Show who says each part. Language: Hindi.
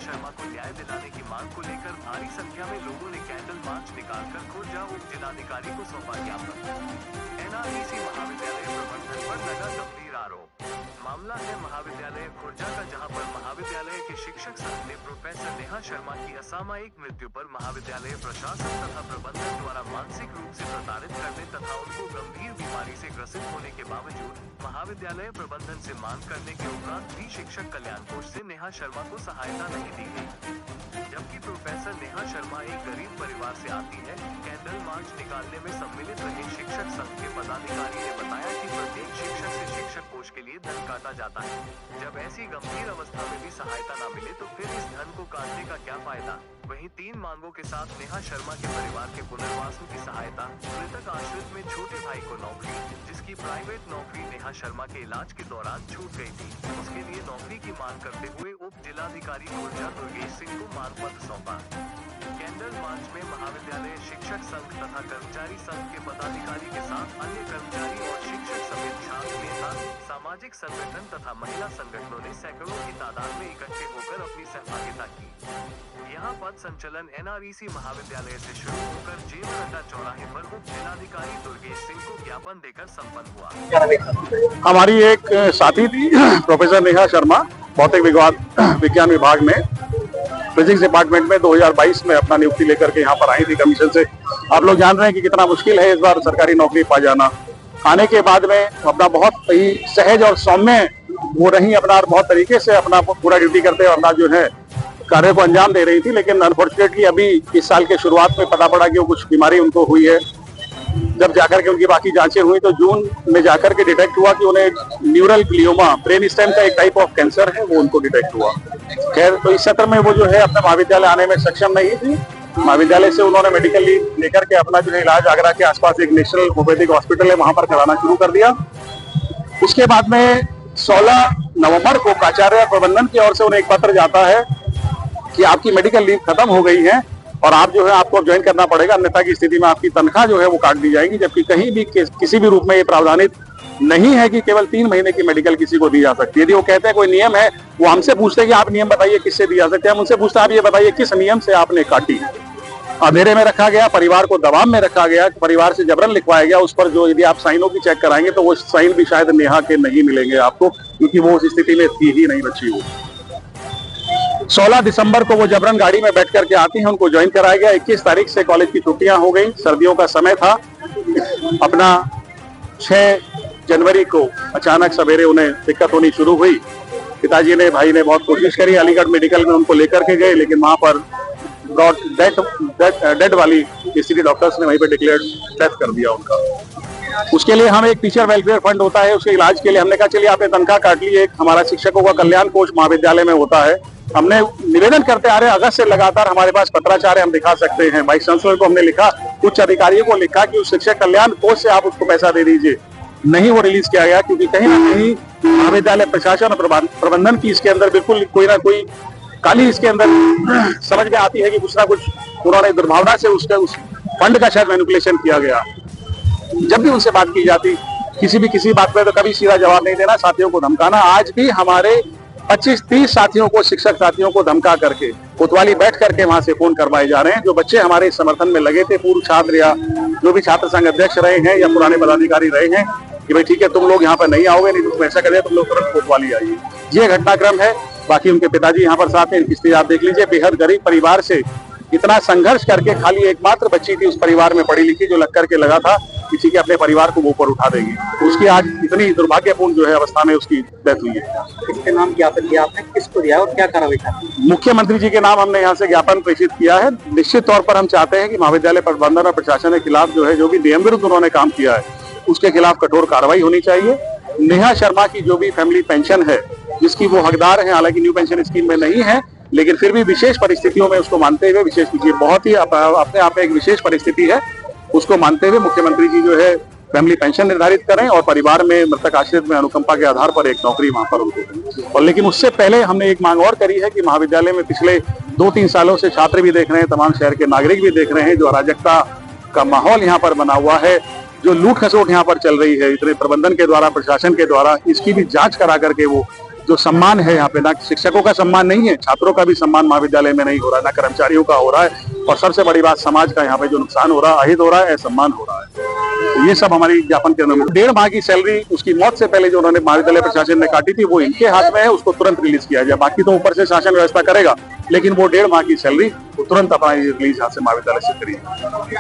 Speaker 1: शर्मा को न्याय दिलाने की मांग को लेकर भारी संख्या में लोगों ने कैंडल मार्च निकालकर खुर्जा उप जिलाधिकारी को सौंपा ज्ञापन। एनआरईसी महाविद्यालय प्रबंधन पर लगा गंभीर आरोप। मामला है महाविद्यालय खुर्जा का, जहां पर महाविद्यालय के शिक्षक संघ ने प्रोफेसर नेहा शर्मा की असामयिक मृत्यु पर महाविद्यालय प्रशासन तथा प्रबंधन द्वारा मानसिक रूप से प्रताड़ित करने तथा उनको गंभीर बीमारी से ग्रसित होने के बावजूद महाविद्यालय प्रबंधन से मांग करने के उपरांत भी शिक्षक कल्याण कोष से नेहा शर्मा को सहायता नहीं दी गई। जबकि प्रोफेसर नेहा शर्मा एक गरीब परिवार से आती है। कैंडल मार्च निकालने में सम्मिलित रहे शिक्षक संघ के पदाधिकारी ने बताया कि प्रत्येक शिक्षक से शिक्षक कोष के लिए धन काटा जाता है। जब ऐसी गंभीर अवस्था में भी सहायता न मिले तो फिर इस धन को काटने का क्या फायदा। वहीं 3 मांगों के साथ नेहा शर्मा के परिवार के पुनर्वास की सहायता, मृतक आश्रित में छोटे भाई को नौकरी, जिसकी प्राइवेट नौकरी नेहा शर्मा के इलाज के दौरान छूट गई थी, उसके लिए नौकरी की मांग करते हुए उप जिलाधिकारी खुर्जा दुर्गेश सिंह को मांग पत्र सौंपा। कैंडल मार्च में महाविद्यालय शिक्षक संघ तथा कर्मचारी संघ के पदाधिकारी के साथ अन्य कर्मचारी और शिक्षक समेत छात्र नेता, सामाजिक संगठन तथा महिला संगठनों ने सैकड़ों की तादाद में इकट्ठे होकर अपनी सहभागिता की। यहाँ पथ संचलन एनआरईसी महाविद्यालय से शुरू होकर जेल अड्डा चौराहे पर उप जिलाधिकारी दुर्गेश सिंह को ज्ञापन देकर संपन्न हुआ।
Speaker 2: हमारी एक साथी थी प्रोफेसर नेहा शर्मा, भौतिक विज्ञान विभाग में फिजिक्स डिपार्टमेंट में 2022 में अपना नियुक्ति लेकर के यहाँ पर आई थी कमीशन से। आप लोग जान रहे हैं कि कितना मुश्किल है इस बार सरकारी नौकरी पा जाना। आने के बाद में अपना बहुत ही सहज और सौम्य वो रही, अपना बहुत तरीके से अपना पूरा ड्यूटी करते हुए अपना जो है कार्य को अंजाम दे रही थी। लेकिन अनफॉर्चुनेटली अभी इस साल के शुरुआत में पता पड़ा कि वो कुछ बीमारी उनको हुई है। जब जाकर के उनकी बाकी जांचें हुई तो जून में जाकर के डिटेक्ट हुआ कि उन्हें न्यूरल ग्लियोमा, ब्रेन स्टेम का एक टाइप ऑफ कैंसर है, वो उनको डिटेक्ट हुआ। खैर, तो इस सत्र में वो जो है अपने महाविद्यालय आने में सक्षम नहीं थी। महाविद्यालय से उन्होंने मेडिकल लीव लेकर के अपना जो है इलाज आगरा के आसपास एक नेशनल होम्योपैथिक हॉस्पिटल है वहां पर कराना शुरू कर दिया। उसके बाद में 16 नवंबर को प्राचार्य प्रबंधन की ओर से उन्हें एक पत्र जाता है कि आपकी मेडिकल लीव खत्म हो गई है और आप जो है आपको ज्वाइन करना पड़ेगा, अन्यथा की स्थिति में आपकी तनख्वाह जो है वो काट दी जाएगी। जबकि कहीं भी किसी भी रूप में ये प्रावधानित नहीं है कि केवल 3 महीने की मेडिकल किसी को दी जा सकती है। यदि वो कहते हैं कोई नियम है, वो हमसे पूछते हैं कि आप नियम बताइए किससे दी जा सकती है। हम उनसे पूछते हैं आप ये बताइए किस नियम से आपने काटी। अंधेरे में रखा गया, परिवार को दबाव में रखा गया, परिवार से जबरन लिखवाया गया। उस पर जो यदि आप साइनों की चेक कराएंगे तो वो साइन भी शायद नेहा के नहीं मिलेंगे आपको, क्योंकि वो उस स्थिति में थी ही नहीं बची वो। 16 दिसंबर को वो जबरन गाड़ी में बैठ करके आती हैं, उनको ज्वाइन कराया गया। 21 तारीख से कॉलेज की छुट्टियां हो गई, सर्दियों का समय था। अपना 6 जनवरी को अचानक सवेरे उन्हें दिक्कत होनी शुरू हुई। पिताजी ने, भाई ने बहुत कोशिश करी, अलीगढ़ मेडिकल में उनको लेकर के गए, लेकिन वहां पर डेड वाली स्थिति, डॉक्टर्स ने वहीं पे डिक्लेयर्ड डेथ कर दिया उनका। उसके लिए हम एक टीचर वेलफेयर फंड होता है, उसके इलाज के लिए हमने कहा चलिए आपने तनख्वाह काट ली। एक हमारा शिक्षकों का कल्याण कोष महाविद्यालय में होता है, हमने निवेदन करते आ रहे हैं अगस्त से लगातार, हमारे पास पत्राचार है, हम दिखा सकते हैं। वाइस चांसलर को हमने लिखा, उच्च अधिकारियों को लिखा कि उस शिक्षक कल्याण कोष से आप उसको पैसा दे दीजिए। नहीं वो रिलीज किया गया, क्योंकि कहीं ना कहीं महाविद्यालय प्रशासन और प्रबंधन की इसके अंदर बिल्कुल कोई ना कोई काली इसके अंदर समझ में आती है कि कुछ ना कुछ उन्होंने दुर्भावना से उस फंड का शायद मैनिपुलेशन किया गया। जब भी उनसे बात की जाती किसी बात पे तो कभी सीधा जवाब नहीं देना, साथियों को धमकाना। आज भी हमारे 25-30 साथियों को, शिक्षक साथियों को धमका करके कोतवाली बैठ करके वहां से फोन करवाए जा रहे हैं। जो बच्चे हमारे इस समर्थन में लगे थे, पूर्व छात्र या जो भी छात्र संघ अध्यक्ष रहे हैं या पुराने पदाधिकारी रहे हैं, कि भाई ठीक है तुम लोग यहाँ पर नहीं आओगे, नहीं तो तुम ऐसा करिए, तुम लोग तुरंत कोतवाली आइए। ये घटनाक्रम है। बाकी उनके पिताजी यहाँ पर साथ हैं, इनकी स्थिति आप देख लीजिए। बेहद गरीब परिवार से इतना संघर्ष करके खाली एकमात्र बच्ची थी उस परिवार में पढ़ी लिखी, जो लग करके लगा था किसी के अपने परिवार को वो ऊपर उठा देगी। उसकी आज इतनी दुर्भाग्यपूर्ण जो है अवस्था में उसकी डेथ हुई है।
Speaker 3: किसके नाम ज्ञापन दिया आपने, किसको दिया और क्या कार्रवाई की?
Speaker 2: मुख्यमंत्री जी के नाम हमने यहाँ से ज्ञापन प्रेषित किया है। निश्चित तौर पर हम चाहते हैं कि महाविद्यालय प्रबंधन और प्रशासन के खिलाफ जो है, जो भी नियम विरुद्ध उन्होंने काम किया है, उसके खिलाफ कठोर कार्रवाई होनी चाहिए। नेहा शर्मा की जो भी फैमिली पेंशन है, जिसकी वो हकदार है, हालांकि न्यू पेंशन स्कीम में नहीं है, लेकिन फिर भी विशेष परिस्थितियों में उसको मानते हुए, विशेष बहुत ही अपने आप में एक विशेष परिस्थिति है, उसको मानते हुए मुख्यमंत्री जी जो है फैमिली पेंशन निर्धारित करें और परिवार में मृतक आश्रित में अनुकंपा के आधार पर एक नौकरी वहां पर उनको दें। और लेकिन उससे पहले हमने एक मांग और करी है कि महाविद्यालय में पिछले 2-3 सालों से छात्र भी देख रहे हैं, तमाम शहर के नागरिक भी देख रहे हैं, जो अराजकता का माहौल यहाँ पर बना हुआ है, जो लूट खसोट यहाँ पर चल रही है इतने प्रबंधन के द्वारा, प्रशासन के द्वारा, इसकी भी जांच करा करके वो जो सम्मान है यहाँ पे, ना शिक्षकों का सम्मान नहीं है, छात्रों का भी सम्मान महाविद्यालय में नहीं हो रहा है, ना कर्मचारियों का हो रहा है, और सबसे बड़ी बात समाज का यहाँ पे जो नुकसान हो रहा है, अहित हो रहा है, असम्मान हो रहा है। तो ये सब हमारी ज्ञापन के अंदर 1.5 माह की सैलरी उसकी मौत से पहले जो उन्होंने महाविद्यालय प्रशासन ने काटी थी, वो इनके हाथ में है, उसको तुरंत रिलीज किया जाए। बाकी तो ऊपर से शासन व्यवस्था करेगा, लेकिन वो 1.5 माह की सैलरी तुरंत अपना रिलीज हाथ से महाविद्यालय से करिए।